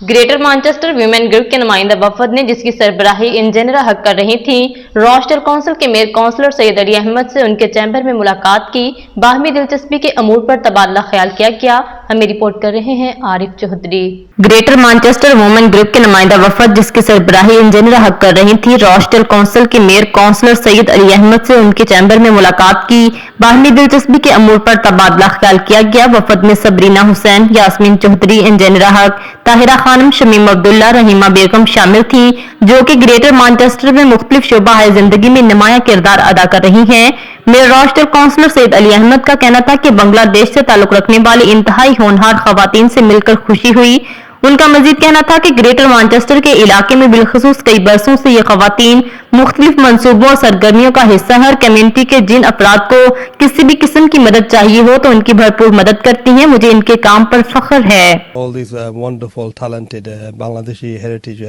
Greater Manchester women group के नुमाइंदा वफद ने, जिसकी सरबराही इंजीनियर हक कर रही थी, रोस्टल काउंसिल के मेयर काउंसलर सैयद अली अहमद से उनके चैम्बर में मुलाकात की। बाहमी दिलचस्पी के अमूर पर तबादला ख्याल किया गया। हमें रिपोर्ट कर रहे हैं Arif Chaudhry. Greater Manchester women group के नुमाइंदा वफद, जिसकी सरबराही इंजीनियर हक कर रही थी, रोस्टल काउंसिल के मेयर काउंसलर सैयद अली अहमद से उनके चैम्बर में मुलाकात की। बाहमी दिलचस्पी के अमूर पर तबादला ख्याल किया गया। वफद में सबरीना हुसैन, यास्मीन चौधरी, इंजीनियर हक, ताहिरा खानम, शमीम अब्दुल्ला, रहीमा बेगम शामिल थी, जो कि ग्रेटर मैनचेस्टर में मुख्तलिफ शोबा जिंदगी में नुमाया किरदार अदा कर रही हैं। Mayor Rostal councillor Syed Ali Ahmad का कहना था कि बांग्लादेश से ताल्लुक रखने वाली इंतहाई होनहार खवातीन से मिलकर खुशी हुई। उनका मजीद कहना था कि ग्रेटर मैनचेस्टर के इलाके में बिलखसूस कई बरसों से ये खवातीन मुख्तलिफ मंसूबों और सरगर्मियों का हिस्सा हर कम्युनिटी के जिन अफराद को किसी भी किस्म की मदद चाहिए हो तो उनकी भरपूर मदद करती हैं। मुझे इनके काम पर फख्र है। All these wonderful, talented Bangladeshi heritage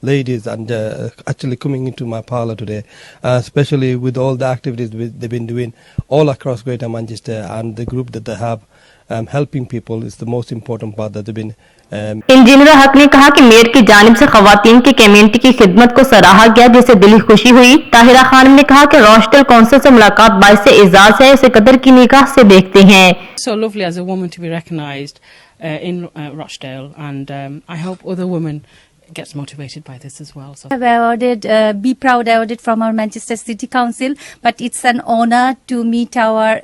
ladies and actually coming into my parlor today, especially with all the activities they've been doing all across Greater Manchester, and the group that they have helping people is the most important part that they've been. Engineer हक ने कहा कि mayor की जानिब से खवातीन की community की खिदमत को सराहा गया, जिससे दिली खुशी हुई। ताहिरा खानम ने कहा कि रोस्टल काउंसिल से मुलाकात बाइस एजाज है, इसे कदर की निगाह से देखते हैं। So lovely as a woman to be recognised in Rochdale, and I hope other women gets motivated by this as well. So I've awarded, Be Proud awarded from our Manchester City Council, but it's an honour to meet our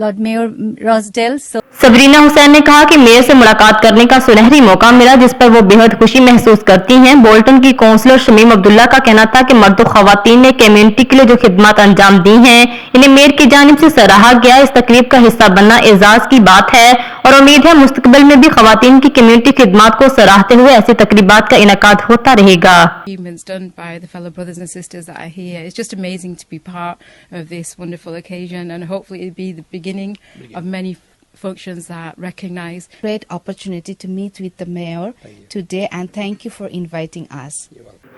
Lord Mayor Rochdale. So Sabrina Hussain ने कहा कि mayor से मुलाकात करने का सुनहरी मौका मिला, जिस पर वो बेहद खुशी महसूस करती हैं। बोल्टन की काउंसलर शमीम अब्दुल्ला का कहना था कि मर्द और खवातीन ने कम्युनिटी के लिए जो खिदमत अंजाम दी हैं, इन्हें मेयर की जानिब से सराहा गया। इस तकरीब का हिस्सा बनना एजाज की बात है और उम्मीद है मुस्तकबिल में भी खवातीन की कम्युनिटी खिदमत को सराहते हुए ऐसी तकरीबात का इनेकाद होता रहेगा। achievements done by the fellow brothers and sisters that are here. It's just amazing to be part of this wonderful occasion, and hopefully it'll be the beginning of many functions that recognise. Great opportunity to meet with the mayor today, and thank you for inviting us.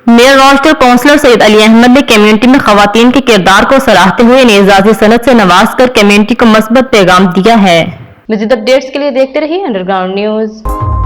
Mayor Rostal councillor Syed Ali Ahmed ने community में खवातीन के किरदार को सराहते हुए इन्हें एजाज़ी सनद से नवाज कर कम्युनिटी को मस्बत पैगाम दिया है। मज़ीद अपडेट्स के लिए देखते रहिए अंडरग्राउंड न्यूज।